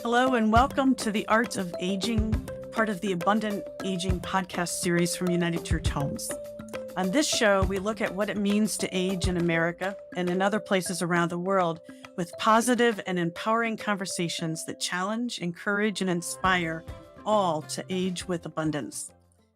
Hello and welcome to The Art of Aging, part of the Abundant Aging podcast series from United Church Homes. On this show, we look at what it means to age in America and in other places around the world with positive and empowering conversations that challenge, encourage, and inspire all to age with abundance.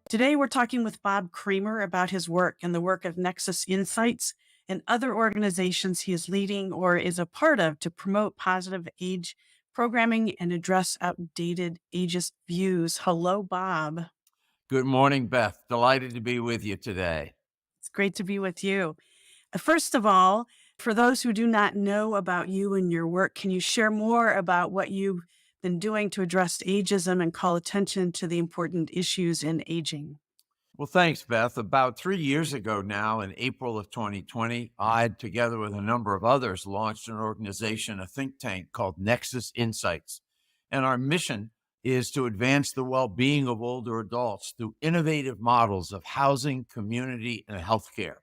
Today, we're talking with Bob Kramer about his work and the work of Nexus Insights and other organizations he is leading or is a part of to promote positive age programming and address outdated ageist views. Hello, Bob. Good morning, Beth. Delighted to be with you today. It's great to be with you. First of all, for those who do not know about you and your work, can you share more about what you've been doing to address ageism and call attention to the important issues in aging? Well, thanks, Beth. About 3 years ago now, in April of 2020, I, together with a number of others, launched an organization, a think tank called Nexus Insights. And our mission is to advance the well-being of older adults through innovative models of housing, community, and healthcare.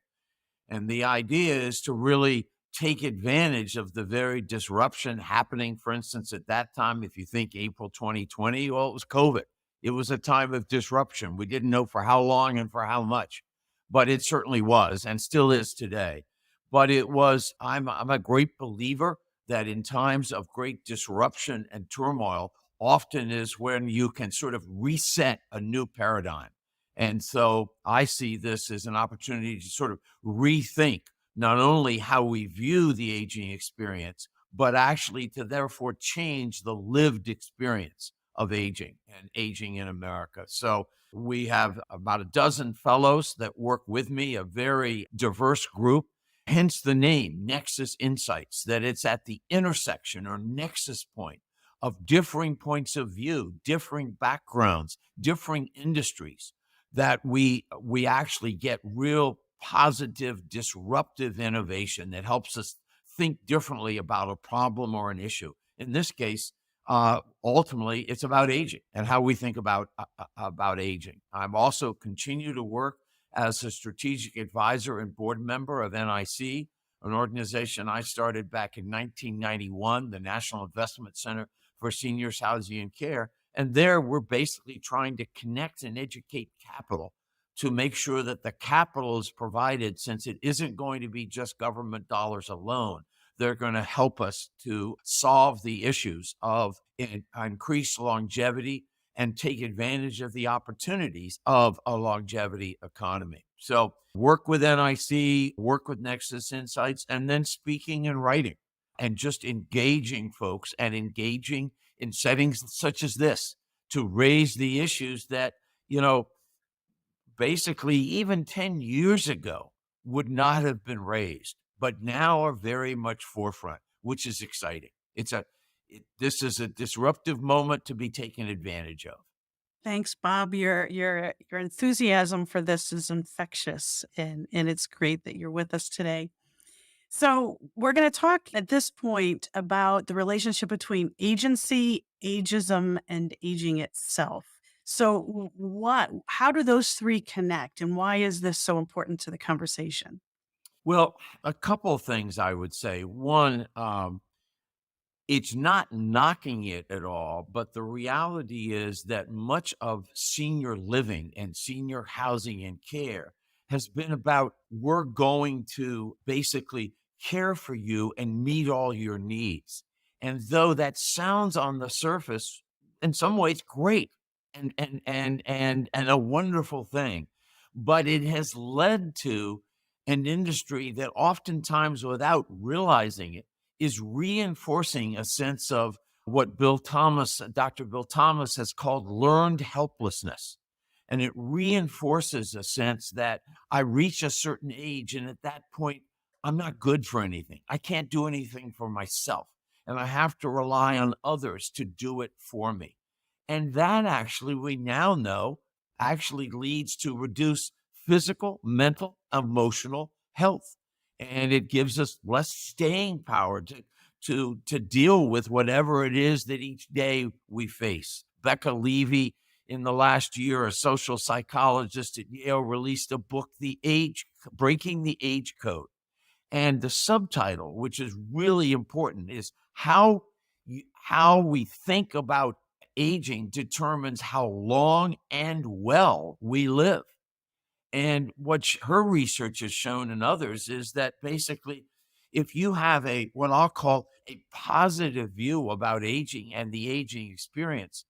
And the idea is to really take advantage of the very disruption happening. For instance, at that time, if you think April 2020, well, it was COVID. It was a time of disruption. We didn't know for how long and for how much, but it certainly was and still is today. But it was, I'm a great believer that in times of great disruption and turmoil, often is when you can sort of reset a new paradigm. And so I see this as an opportunity to sort of rethink not only how we view the aging experience, but actually to therefore change the lived experience of aging and aging in America. So we have about a dozen fellows that work with me, a very diverse group, hence the name Nexus Insights, that it's at the intersection or nexus point of differing points of view, differing backgrounds, differing industries, that we actually get real positive, disruptive innovation that helps us think differently about a problem or an issue. In this case, ultimately, it's about aging and how we think about aging. I'm also continue to work as a strategic advisor and board member of NIC, an organization I started back in 1991, the National Investment Center for Seniors Housing and Care. And there we're basically trying to connect and educate capital to make sure that the capital is provided, since it isn't going to be just government dollars alone. They're going to help us to solve the issues of increased longevity and take advantage of the opportunities of a longevity economy. So work with NIC, work with Nexus Insights, and then speaking and writing and just engaging folks and engaging in settings such as this to raise the issues that, basically even 10 years ago would not have been raised, but now are very much forefront, which is exciting. This is a disruptive moment to be taken advantage of. Thanks, Bob. Your enthusiasm for this is infectious, and it's great that you're with us today. So we're going to talk at this point about the relationship between agency, ageism, and aging itself. So how do those three connect, and why is this so important to the conversation? Well, a couple of things I would say. One, it's not knocking it at all, but the reality is that much of senior living and senior housing and care has been about, we're going to basically care for you and meet all your needs. And though that sounds on the surface in some ways great and a wonderful thing, but it has led to an industry that oftentimes, without realizing it, is reinforcing a sense of what Dr. Bill Thomas has called learned helplessness. And it reinforces a sense that I reach a certain age, and at that point, I'm not good for anything. I can't do anything for myself, and I have to rely on others to do it for me. And that actually, we now know, actually leads to reduced physical, mental, emotional health. And it gives us less staying power to deal with whatever it is that each day we face. Becca Levy, in the last year, a social psychologist at Yale, released a book, Breaking the Age Code. And the subtitle, which is really important, is how how we think about aging determines how long and well we live. And what her research has shown and others is that basically, if you have what I'll call a positive view about aging and the aging experience,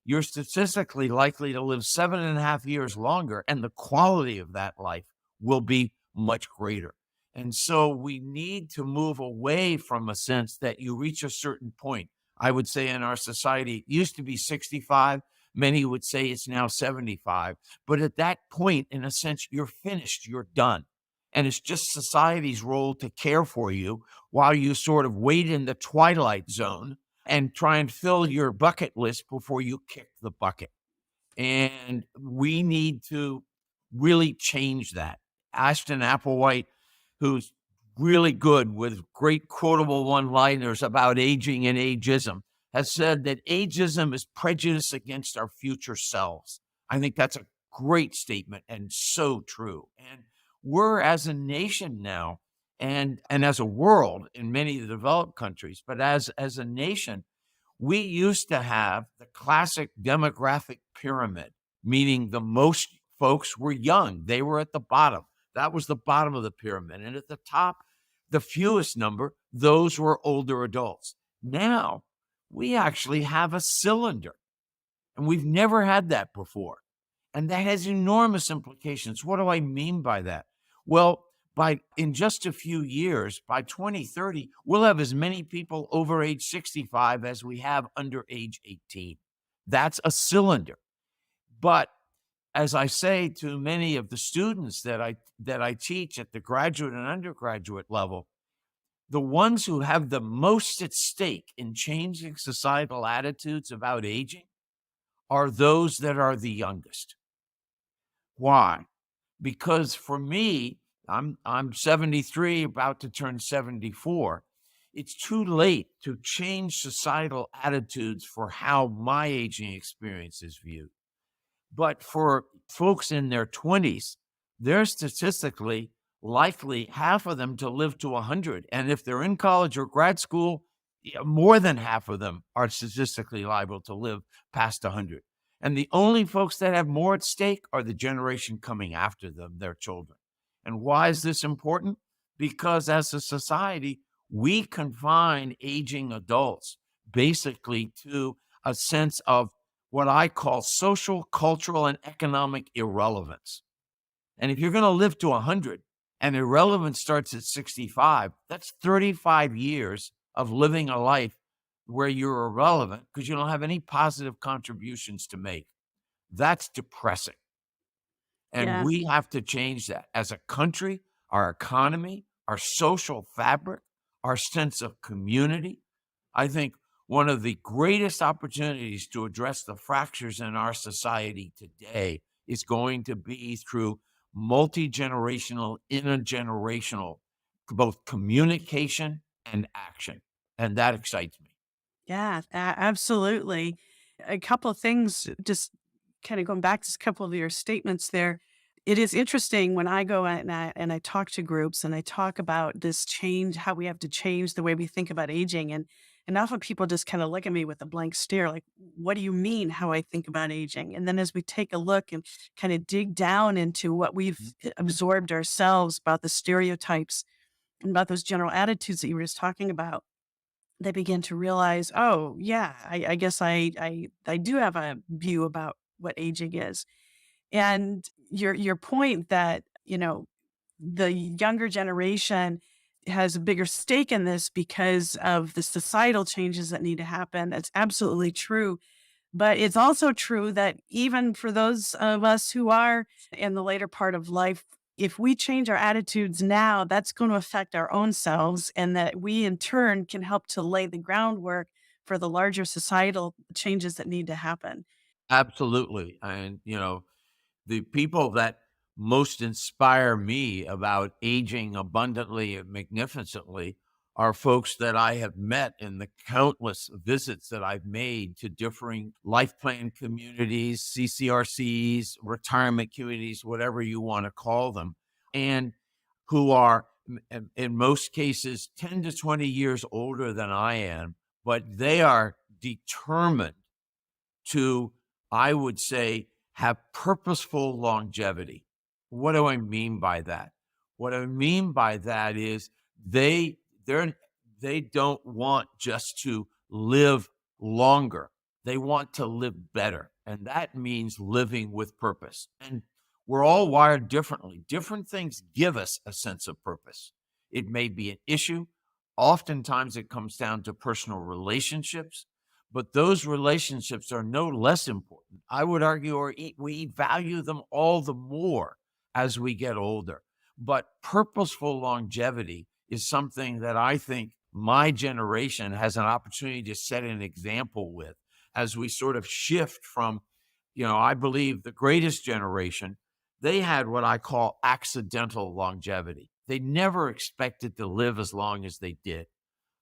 you're statistically likely to live 7.5 years longer, and the quality of that life will be much greater. And so we need to move away from a sense that you reach a certain point. I would say in our society, it used to be 65. Many would say it's now 75. But at that point, in a sense, you're finished, you're done. And it's just society's role to care for you while you sort of wait in the twilight zone and try and fill your bucket list before you kick the bucket. And we need to really change that. Ashton Applewhite, who's really good with great quotable one-liners about aging and ageism, has said that ageism is prejudice against our future selves. I think that's a great statement and so true. And we're, as a nation now, and as a world in many of the developed countries, but as a nation, we used to have the classic demographic pyramid, meaning the most folks were young. They were at the bottom. That was the bottom of the pyramid. And at the top, the fewest number, those were older adults. Now, we actually have a cylinder, and we've never had that before. And that has enormous implications. What do I mean by that? Well, in just a few years, by 2030, we'll have as many people over age 65 as we have under age 18. That's a cylinder. But as I say to many of the students that I teach at the graduate and undergraduate level, the ones who have the most at stake in changing societal attitudes about aging are those that are the youngest. Why? Because for me, I'm 73, about to turn 74. It's too late to change societal attitudes for how my aging experience is viewed. But for folks in their 20s, they're statistically likely, half of them, to live to 100. And if they're in college or grad school, more than half of them are statistically liable to live past 100. And the only folks that have more at stake are the generation coming after them, their children. And why is this important? Because as a society, we confine aging adults basically to a sense of what I call social, cultural, and economic irrelevance. And if you're going to live to 100 and irrelevance starts at 65, that's 35 years of living a life where you're irrelevant because you don't have any positive contributions to make. That's depressing. And Yeah. we have to change that as a country, our economy, our social fabric, our sense of community. I think one of the greatest opportunities to address the fractures in our society today is going to be through multi-generational, intergenerational, both communication and action. And that excites me. Yeah, absolutely. A couple of things, just kind of going back to a couple of your statements there. It is interesting when I go out and I talk to groups and I talk about this change, how we have to change the way we think about aging. And often people just kind of look at me with a blank stare, like, what do you mean how I think about aging? And then as we take a look and kind of dig down into what we've absorbed ourselves about the stereotypes and about those general attitudes that you were just talking about, they begin to realize, oh yeah, I guess I do have a view about what aging is. And your point that, the younger generation has a bigger stake in this because of the societal changes that need to happen. That's absolutely true. But it's also true that even for those of us who are in the later part of life, if we change our attitudes now, that's going to affect our own selves, and that we in turn can help to lay the groundwork for the larger societal changes that need to happen. Absolutely. And, the people that most inspire me about aging abundantly and magnificently are folks that I have met in the countless visits that I've made to differing life plan communities, CCRCs, retirement communities, whatever you want to call them, and who are in most cases 10 to 20 years older than I am, but they are determined to, I would say, have purposeful longevity. What do I mean by that? What I mean by that is they they're they don't want just to live longer. They want to live better. And that means living with purpose. And we're all wired differently. Different things give us a sense of purpose. It may be an issue. Oftentimes it comes down to personal relationships, but those relationships are no less important. I would argue, we value them all the more as we get older. But purposeful longevity is something that I think my generation has an opportunity to set an example with as we sort of shift from, I believe the greatest generation, they had what I call accidental longevity. They never expected to live as long as they did.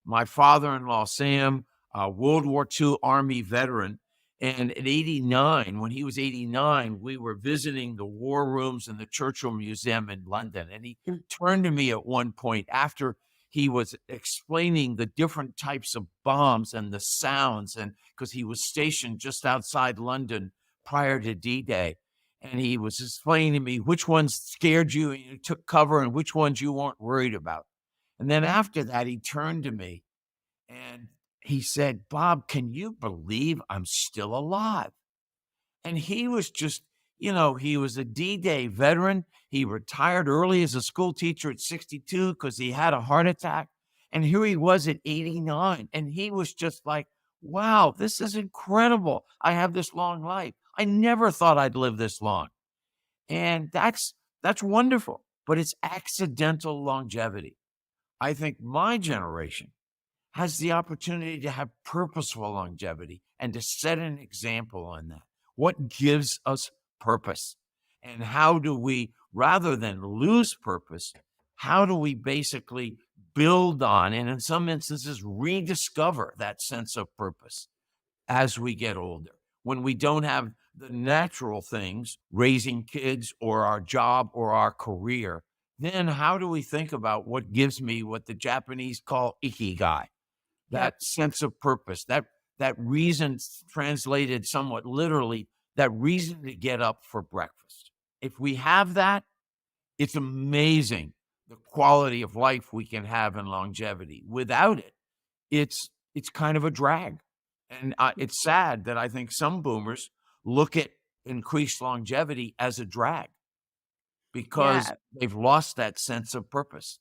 My father-in-law, Sam, a World War II Army veteran, and at 89, when he was 89, we were visiting the war rooms in the Churchill Museum in London. And he turned to me at one point after he was explaining the different types of bombs and the sounds, and because he was stationed just outside London prior to D-Day. And he was explaining to me which ones scared you and you took cover and which ones you weren't worried about. And then after that, he turned to me and he said, "Bob, can you believe I'm still alive?" And he was just, he was a D-Day veteran. He retired early as a school teacher at 62 because he had a heart attack. And here he was at 89. And he was just like, wow, this is incredible. I have this long life. I never thought I'd live this long. And that's wonderful, but it's accidental longevity. I think my generation has the opportunity to have purposeful longevity and to set an example on that. What gives us purpose? And how do we, rather than lose purpose, how do we basically build on and in some instances rediscover that sense of purpose as we get older? When we don't have the natural things, raising kids or our job or our career, then how do we think about what gives me what the Japanese call ikigai? That sense of purpose, that reason, translated somewhat literally, that reason to get up for breakfast. If we have that, it's amazing the quality of life we can have in longevity. Without it, it's kind of a drag. And it's sad that I think some boomers look at increased longevity as a drag because Yeah. they've lost that sense of purpose.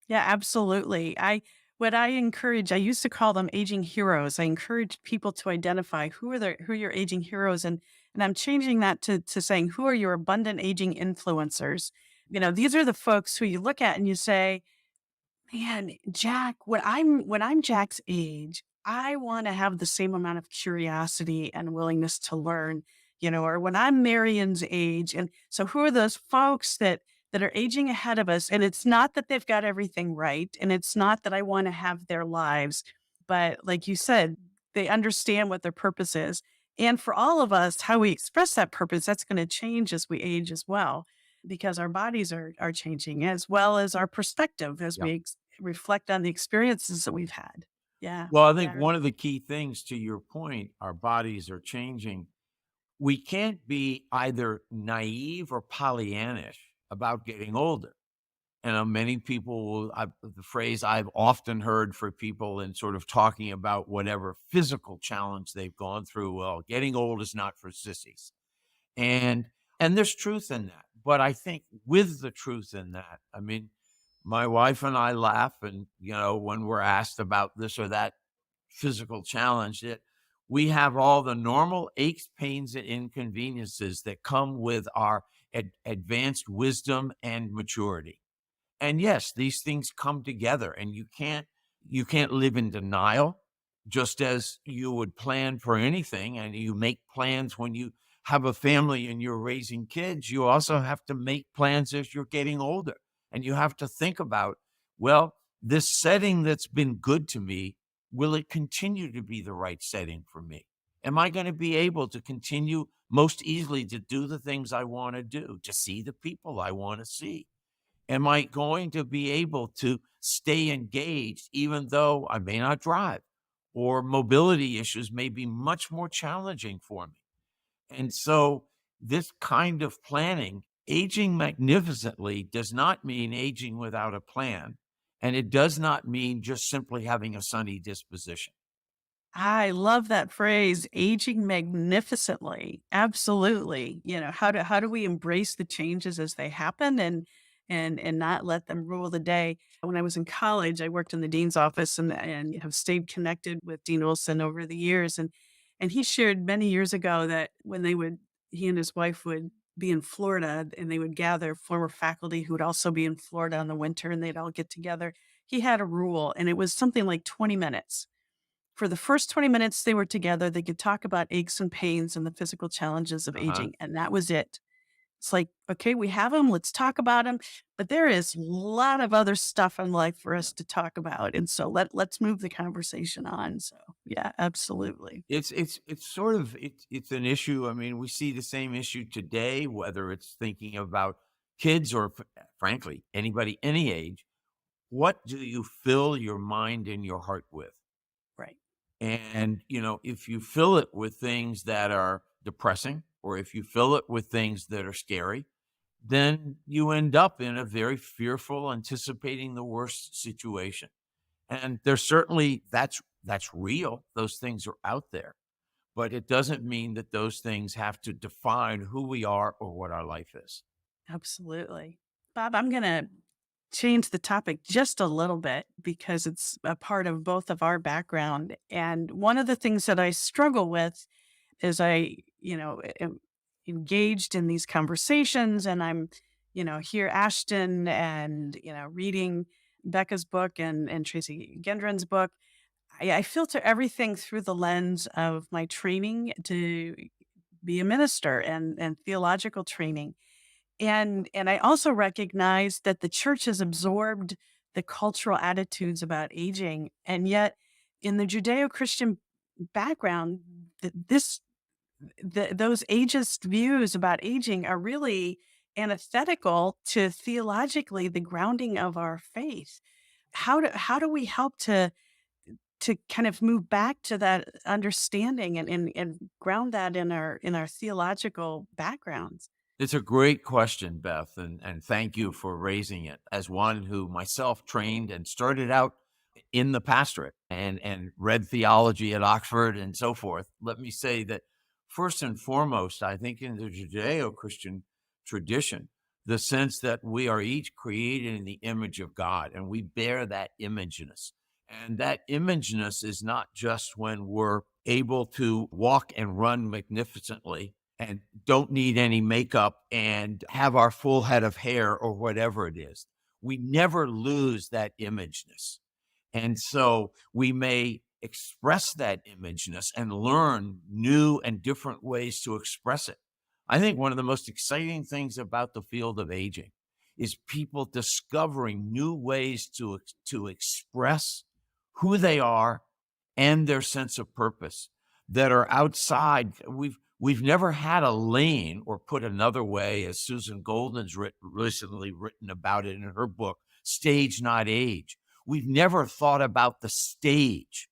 Yeah, absolutely. I used to call them aging heroes. I encourage people to identify who are your aging heroes, and I'm changing that to saying who are your abundant aging influencers. These are the folks who you look at and you say, man, Jack, when I'm Jack's age, I want to have the same amount of curiosity and willingness to learn, or when I'm Marion's age. And so who are those folks that are aging ahead of us? And it's not that they've got everything right. And it's not that I want to have their lives, but like you said, they understand what their purpose is. And for all of us, how we express that purpose, that's going to change as we age as well because our bodies are changing as well as our perspective as Yeah. we reflect on the experiences that we've had. Yeah. Well, I think Yeah. one of the key things to your point, our bodies are changing. We can't be either naive or Pollyannish about getting older. And many people the phrase I've often heard for people in sort of talking about whatever physical challenge they've gone through. Well, getting old is not for sissies. And there's truth in that. But I think with the truth in that, I mean, my wife and I laugh and, when we're asked about this or that physical challenge, that we have all the normal aches, pains, and inconveniences that come with our advanced wisdom and maturity. And yes, these things come together and you can't live in denial, just as you would plan for anything and you make plans when you have a family and you're raising kids. You also have to make plans as you're getting older. And you have to think about, well, this setting that's been good to me, will it continue to be the right setting for me? Am I going to be able to continue most easily to do the things I want to do, to see the people I want to see? Am I going to be able to stay engaged even though I may not drive or mobility issues may be much more challenging for me. And so this kind of planning, aging magnificently, does not mean aging without a plan. And it does not mean just simply having a sunny disposition. I love that phrase, aging magnificently. Absolutely. How do we embrace the changes as they happen and not let them rule the day? When I was in college, I worked in the dean's office and have stayed connected with Dean Wilson over the years. And he shared many years ago that when he and his wife would be in Florida and they would gather former faculty who would also be in Florida in the winter and they'd all get together. He had a rule and it was something like 20 minutes. For the first 20 minutes they were together, they could talk about aches and pains and the physical challenges of Uh-huh. aging, and that was it. It's like, okay, we have them, let's talk about them, but there is a lot of other stuff in life for us to talk about, and so let's move the conversation on. So, yeah, absolutely. It's sort of it's an issue. I mean, we see the same issue today, whether it's thinking about kids or frankly, anybody any age. What do you fill your mind and your heart with? Right. And, if you fill it with things that are depressing, or if you fill it with things that are scary, then you end up in a very fearful, anticipating the worst situation. And there's certainly that's real. Those things are out there, but it doesn't mean that those things have to define who we are or what our life is. Absolutely. Bob, I'm gonna change the topic just a little bit because it's a part of both of our background, and one of the things that I struggle with as am engaged in these conversations and I'm, here Ashton and, reading Becca's book and Tracy Gendron's book. I filter everything through the lens of my training to be a minister and theological training. And I also recognize that the church has absorbed the cultural attitudes about aging. And yet in the Judeo-Christian background, this those ageist views about aging are really antithetical to theologically the grounding of our faith. How do we help to kind of move back to that understanding and ground that in our theological backgrounds? It's a great question, Beth, and thank you for raising it. As one who myself trained and started out in the pastorate and read theology at Oxford and so forth, let me say that first and foremost, I think in the Judeo-Christian tradition, the sense that we are each created in the image of God and we bear that imageness. And that imageness is not just when we're able to walk and run magnificently and don't need any makeup and have our full head of hair or whatever it is. We never lose that imageness. And so we may express that imageness and learn new and different ways to express it. I think one of the most exciting things about the field of aging is people discovering new ways to express who they are and their sense of purpose that are outside. We've never had a lane, or put another way, as Susan Golden's recently written about it in her book, Stage Not Age. We've never thought about the stage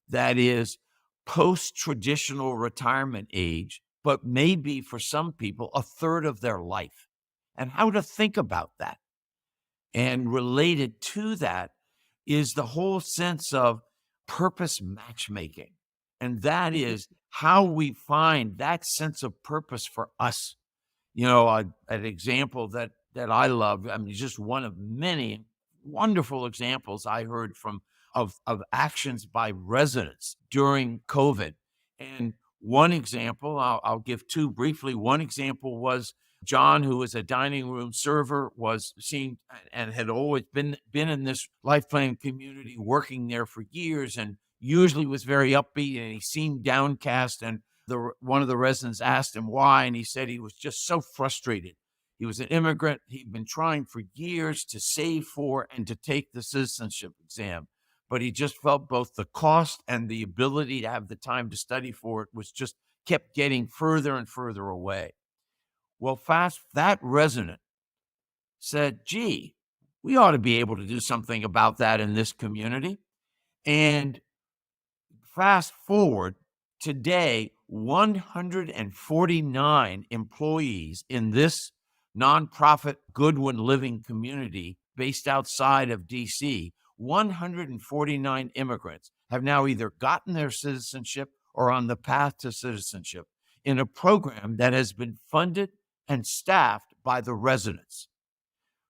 that is post-traditional retirement age, but maybe for some people a third of their life, and how to think about that. And related to that is the whole sense of purpose matchmaking. And that is how we find that sense of purpose for us. An example that I love, I mean, just one of many wonderful examples I heard of actions by residents during COVID. And one example, I'll give two briefly. One example was John, who was a dining room server, was seen and had always been in this life plan community, working there for years, and usually was very upbeat. And he seemed downcast. And one of the residents asked him why, and he said he was just so frustrated. He was an immigrant. He'd been trying for years to save for and to take the citizenship exam, but he just felt both the cost and the ability to have the time to study for it was just kept getting further and further away. Well, that resident said, gee, we ought to be able to do something about that in this community. And Fast forward today, 149 employees in this nonprofit Goodwin Living community based outside of DC, 149 immigrants have now either gotten their citizenship or on the path to citizenship in a program that has been funded and staffed by the residents,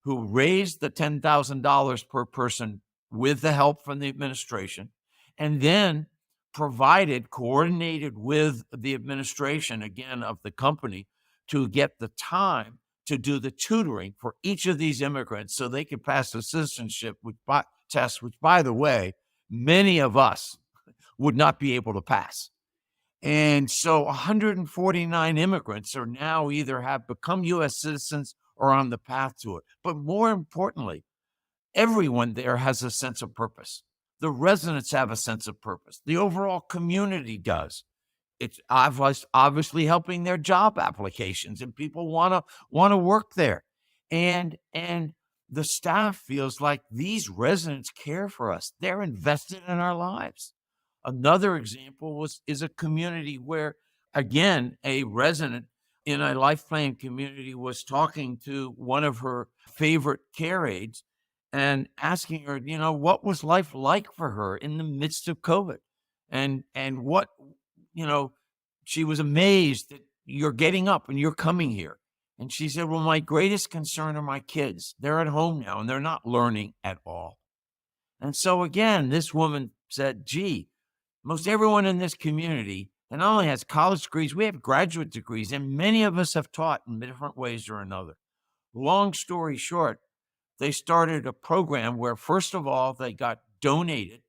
who raised the $10,000 per person with the help from the administration, and then coordinated with the administration, again, of the company, to get the time to do the tutoring for each of these immigrants so they could pass the citizenship test, which, by the way, many of us would not be able to pass. And so 149 immigrants are now either have become U.S. citizens or on the path to it. But more importantly, everyone there has a sense of purpose. The residents have a sense of purpose. The overall community does. It's obviously helping their job applications, and people want to work there. And the staff feels like these residents care for us. They're invested in our lives. Another example is a community where, again, a resident in a life plan community was talking to one of her favorite care aides and asking her, what was life like for her in the midst of COVID? And what, she was amazed that you're getting up and you're coming here. And she said, well, my greatest concern are my kids. They're at home now and they're not learning at all. And so again, this woman said, gee, most everyone in this community not only has college degrees, we have graduate degrees, and many of us have taught in different ways or another. Long story short, they started a program where, first of all, they got donated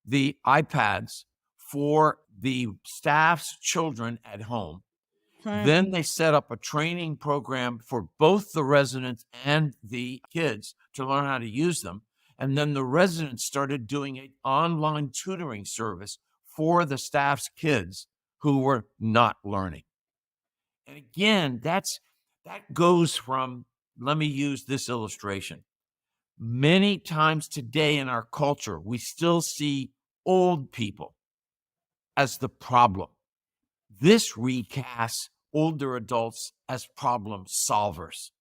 the iPads for the staff's children at home. Then they set up a training program for both the residents and the kids to learn how to use them. And then the residents started doing an online tutoring service for the staff's kids who were not learning. And again, that goes from, let me use this illustration. Many times today in our culture, we still see old people as the problem. This recasts older adults as problem solvers.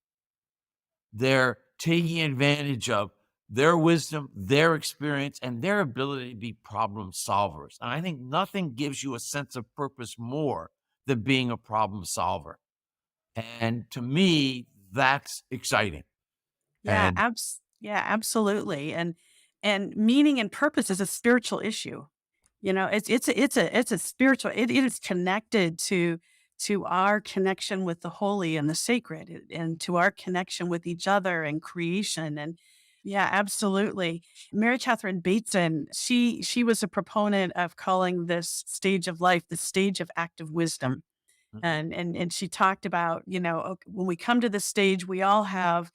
They're taking advantage of their wisdom, their experience, and their ability to be problem solvers. And I think nothing gives you a sense of purpose more than being a problem solver. And to me, that's exciting. Yeah, absolutely. And meaning and purpose is a spiritual issue. It's a spiritual. It is connected to our connection with the holy and the sacred, and to our connection with each other and creation. And yeah, absolutely. Mary Catherine Bateson, she was a proponent of calling this stage of life the stage of active wisdom. And she talked about, when we come to this stage, we all have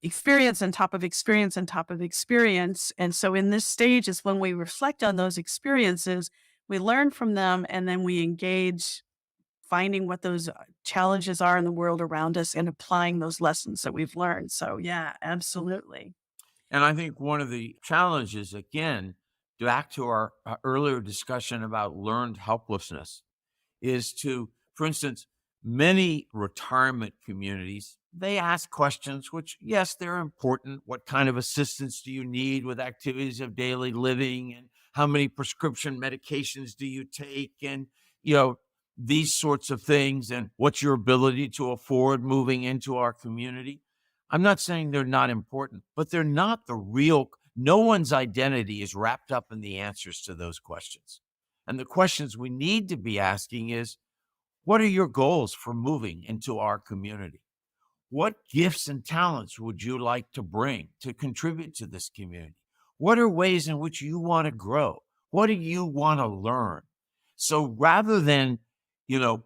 experience on top of experience on top of experience. And so in this stage is when we reflect on those experiences, we learn from them, and then we engage finding what those challenges are in the world around us and applying those lessons that we've learned. So yeah, absolutely. And I think one of the challenges, again, back to our earlier discussion about learned helplessness, is to, for instance, many retirement communities, they ask questions, which, yes, they're important. What kind of assistance do you need with activities of daily living? And how many prescription medications do you take? And, these sorts of things. And what's your ability to afford moving into our community? I'm not saying they're not important, but they're not no one's identity is wrapped up in the answers to those questions. And the questions we need to be asking is, what are your goals for moving into our community? What gifts and talents would you like to bring to contribute to this community? What are ways in which you want to grow? What do you want to learn? So rather than,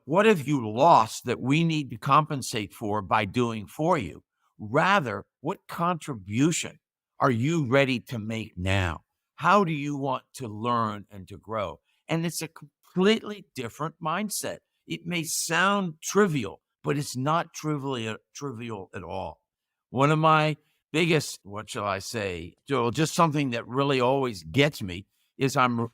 what have you lost that we need to compensate for by doing for you? Rather, what contribution are you ready to make now? How do you want to learn and to grow? And it's a completely different mindset. It may sound trivial, but it's not trivial at all. One of my biggest, what shall I say, just something that really always gets me is I'm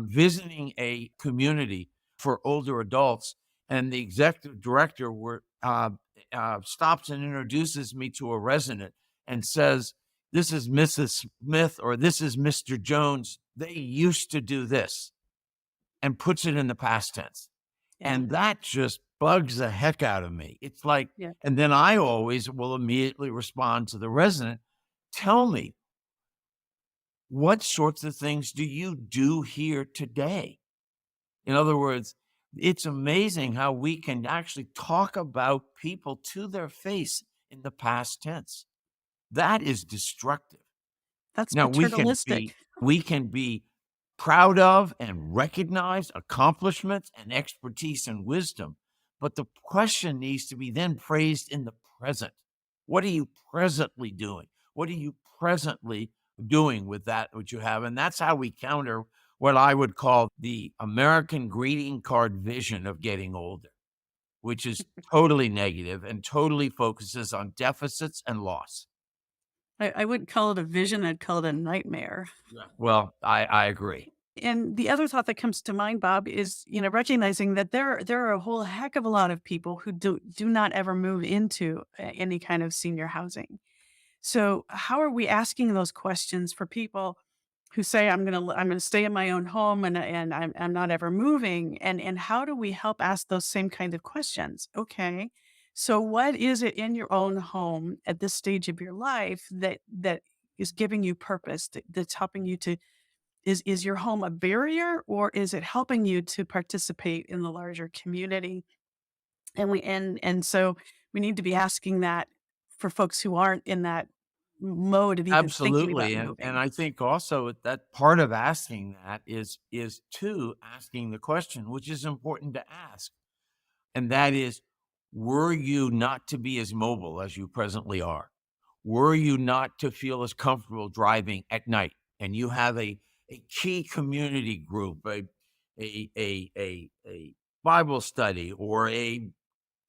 visiting a community for older adults, and the executive director stops and introduces me to a resident and says, "This is Mrs. Smith," or "This is Mr. Jones. They used to do this," and puts it in the past tense. Yeah. And that just bugs the heck out of me. It's like, Yeah. and then I always will immediately respond to the resident, "Tell me, what sorts of things do you do here today?" In other words, it's amazing how we can actually talk about people to their face in the past tense. That is destructive. That's Now paternalistic. we can be proud of and recognize accomplishments and expertise and wisdom, but the question needs to be then phrased in the present. What are you presently doing? What are you presently doing with that which you have? And that's how we counter what I would call the American greeting card vision of getting older, which is totally negative and totally focuses on deficits and loss. I wouldn't call it a vision, I'd call it a nightmare. Well, I agree. And the other thought that comes to mind, Bob, is, recognizing that there are a whole heck of a lot of people who do not ever move into any kind of senior housing. So how are we asking those questions for people who say, I'm gonna stay in my own home, and I'm not ever moving? And how do we help ask those same kind of questions? Okay. So what is it in your own home at this stage of your life that is giving you purpose, that's helping you to, is your home a barrier, or is it helping you to participate in the larger community? And so we need to be asking that for folks who aren't in that mode of even thinking about Absolutely, and moving. I think also that part of asking that is to asking the question, which is important to ask, and that is, were you not to be as mobile as you presently are? Were you not to feel as comfortable driving at night, and you have a key community group, a Bible study, or a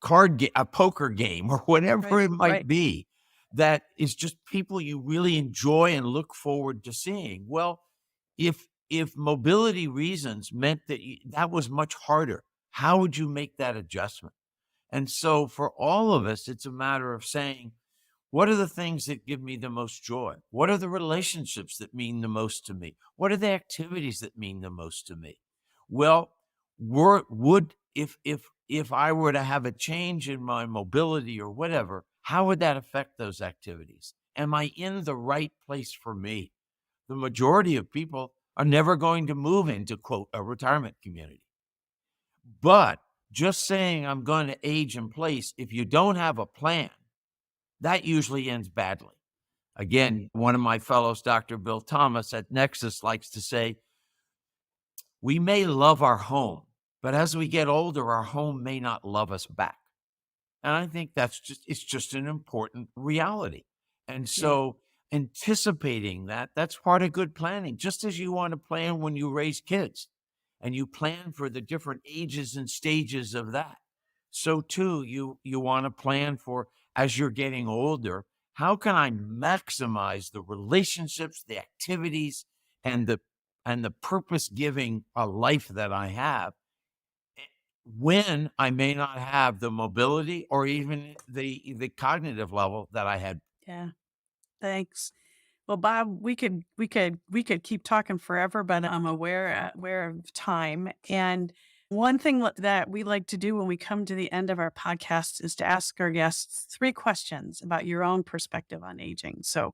poker game, or whatever Right, it might right. be, that is just people you really enjoy and look forward to seeing. Well, if mobility reasons meant that that was much harder, how would you make that adjustment? And so for all of us, it's a matter of saying, what are the things that give me the most joy? What are the relationships that mean the most to me? What are the activities that mean the most to me? Well, would if I were to have a change in my mobility or whatever, how would that affect those activities? Am I in the right place for me? The majority of people are never going to move into, quote, a retirement community. But just saying I'm going to age in place, if you don't have a plan, that usually ends badly. Again, one of my fellows, Dr. Bill Thomas at Nexus, likes to say, we may love our home, but as we get older, our home may not love us back. And I think it's just an important reality. And Yeah. so anticipating that, that's part of good planning, just as you want to plan when you raise kids and you plan for the different ages and stages of that. So too, you want to plan for, as you're getting older, how can I maximize the relationships, the activities, and the purpose giving a life that I have, when I may not have the mobility or even the cognitive level that I had. Yeah. Thanks. Well, Bob, we could keep talking forever, but I'm aware of time. And one thing that we like to do when we come to the end of our podcast is to ask our guests three questions about your own perspective on aging. So,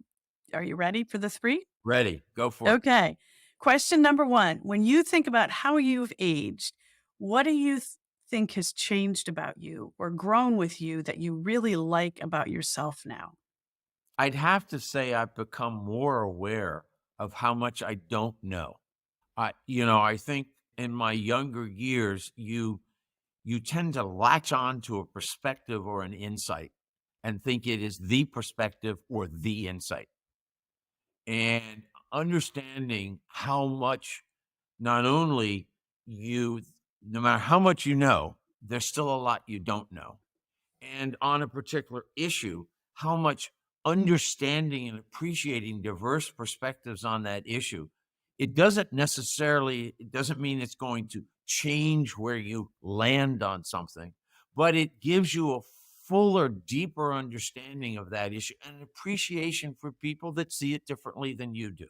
are you ready for the three? Ready, go for it. Okay. Question number one: when you think about how you've aged, what do you think has changed about you or grown with you that you really like about yourself now? I'd have to say I've become more aware of how much I don't know. I think in my younger years, you tend to latch on to a perspective or an insight and think it is the perspective or the insight. And understanding how much, not only you, no matter how much you know, there's still a lot you don't know. And on a particular issue, how much understanding and appreciating diverse perspectives on that issue it doesn't mean it's going to change where you land on something, but it gives you a fuller, deeper understanding of that issue and an appreciation for people that see it differently than you do.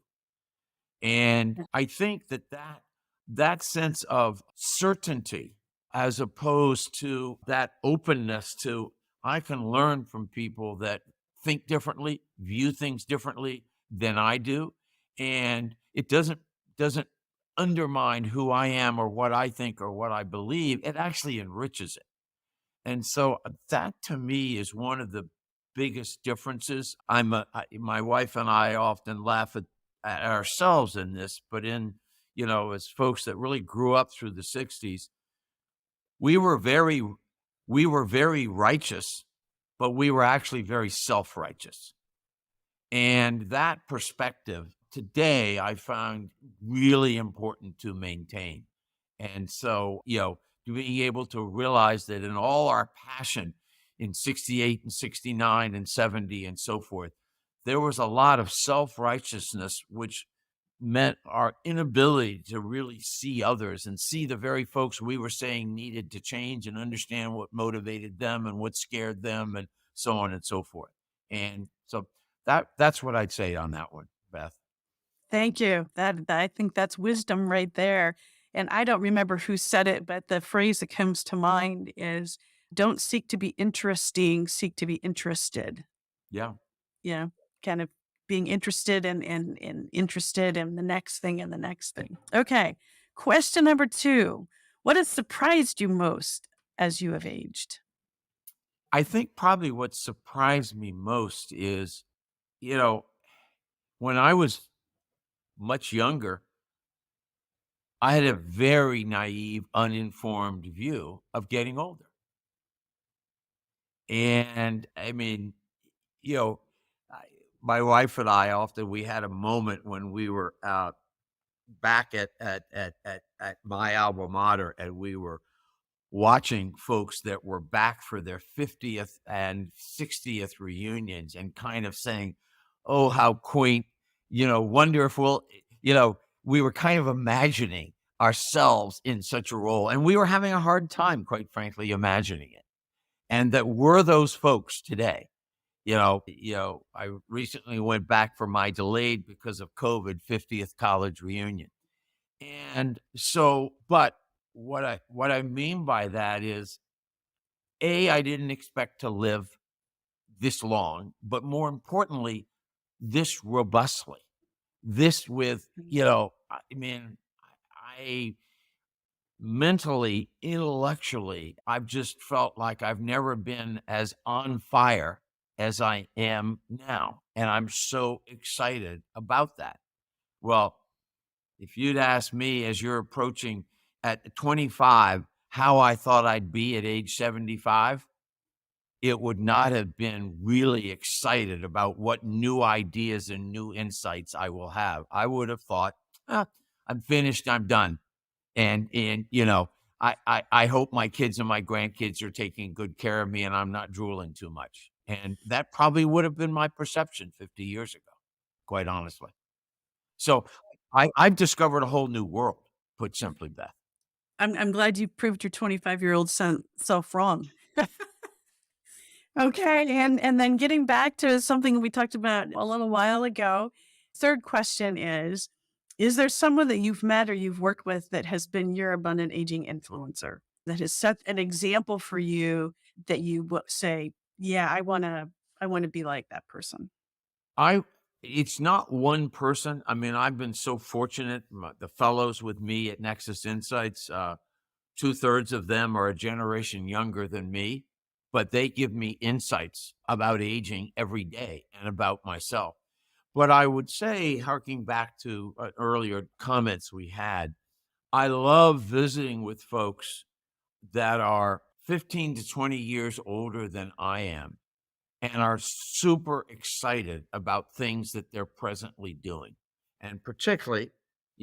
And I think that sense of certainty, as opposed to that openness to, I can learn from people that think differently, view things differently than I do, and it doesn't undermine who I am or what I think or what I believe. It actually enriches it. And so that to me is one of the biggest differences. My wife and I often laugh at ourselves in this, but as folks that really grew up through the 60s, we were very, we were very righteous, but we were actually very self-righteous. And that perspective today I found really important to maintain. And so, being able to realize that in all our passion in 68 and 69 and 70 and so forth, there was a lot of self-righteousness, which meant our inability to really see others and see the very folks we were saying needed to change and understand what motivated them and what scared them and so on and so forth. And so that's what I'd say on that one, Beth. Thank you. I think that's wisdom right there. And I don't remember who said it, but the phrase that comes to mind is, don't seek to be interesting, seek to be interested. Yeah. Yeah. Kind of being interested and interested in the next thing and the next thing. Okay. Question number 2. What has surprised you most as you have aged? I think probably what surprised me most is, you know, when I was much younger, I had a very naive, uninformed view of getting older. And I mean, you know, I, my wife and I often we had a moment when we were back at my alma mater, and we were watching folks that were back for their 50th and 60th reunions and kind of saying, "Oh, how quaint, wonder if we were kind of imagining ourselves in such a role. And we were having a hard time, quite frankly, imagining it. And that we're those folks today. I recently went back for my delayed because of COVID 50th college reunion. And so, but what I mean by that is, I didn't expect to live this long, but more importantly, this robustly. This with, I mean, I mentally, intellectually, I've just felt like I've never been as on fire as I am now. And I'm so excited about that. Well, if you'd asked me as you're approaching at 25, how I thought I'd be at age 75, it would not have been really excited about what new ideas and new insights I will have. I would have thought, I'm finished, I'm done. And I hope my kids and my grandkids are taking good care of me and I'm not drooling too much. And that probably would have been my perception 50 years ago, quite honestly. So I've discovered a whole new world, put simply, Beth. I'm glad you proved your 25-year-old self wrong. Okay, and then getting back to something we talked about a little while ago. Third question is there someone that you've met or you've worked with that has been your abundant aging influencer, that has set an example for you that you say, yeah, I want to be like that person? It's not one person. I mean, I've been so fortunate. The fellows with me at Nexus Insights, 2/3 of them are a generation younger than me, but they give me insights about aging every day and about myself. But I would say, harking back to earlier comments we had, I love visiting with folks that are 15 to 20 years older than I am and are super excited about things that they're presently doing. And particularly,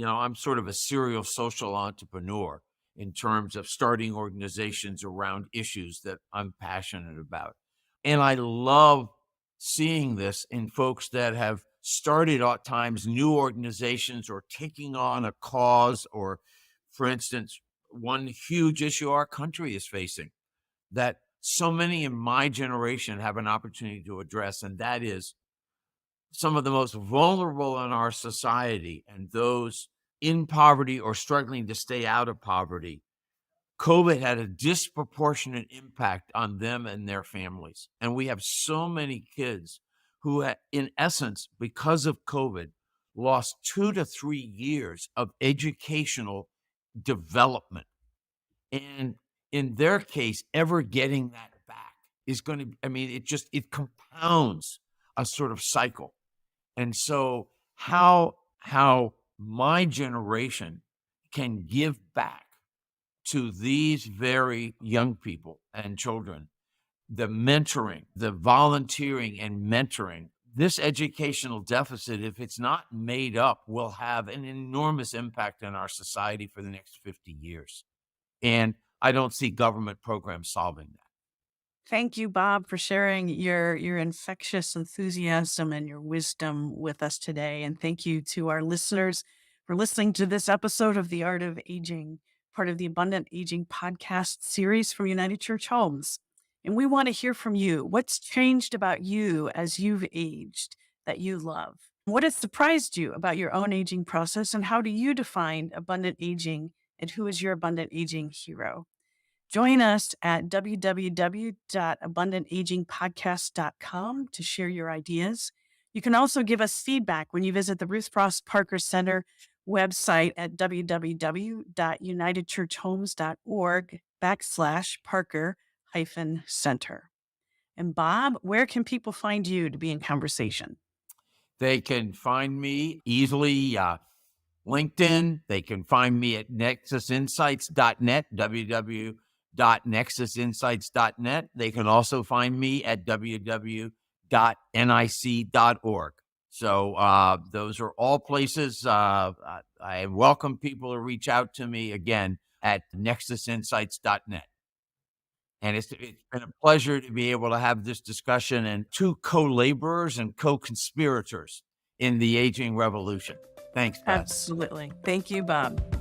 I'm sort of a serial social entrepreneur in terms of starting organizations around issues that I'm passionate about. And I love seeing this in folks that have started at times new organizations or taking on a cause, or, for instance, one huge issue our country is facing that so many in my generation have an opportunity to address, and that is some of the most vulnerable in our society and those in poverty or struggling to stay out of poverty. COVID had a disproportionate impact on them and their families. And we have so many kids who, in essence, because of COVID, lost 2 to 3 years of educational development. And in their case, ever getting that back is going to, it compounds a sort of cycle. And so how my generation can give back to these very young people and children, the mentoring, the volunteering and mentoring, this educational deficit, if it's not made up, will have an enormous impact on our society for the next 50 years. And I don't see government programs solving that. Thank you, Bob, for sharing your infectious enthusiasm and your wisdom with us today. And thank you to our listeners for listening to this episode of The Art of Aging, part of the Abundant Aging podcast series from United Church Homes. And we want to hear from you. What's changed about you as you've aged that you love? What has surprised you about your own aging process? And how do you define abundant aging? And who is your abundant aging hero? Join us at www.abundantagingpodcast.com to share your ideas. You can also give us feedback when you visit the Ruth Frost Parker Center website at www.unitedchurchhomes.org/Parker-Center. And Bob, where can people find you to be in conversation? They can find me easily, LinkedIn. They can find me at nexusinsights.net, www.nexusinsights.net. They can also find me at www.nic.org. So those are all places. I welcome people to reach out to me again at nexusinsights.net. And it's been a pleasure to be able to have this discussion and two co-laborers and co-conspirators in the aging revolution. Thanks, Beth. Absolutely. Thank you, Bob.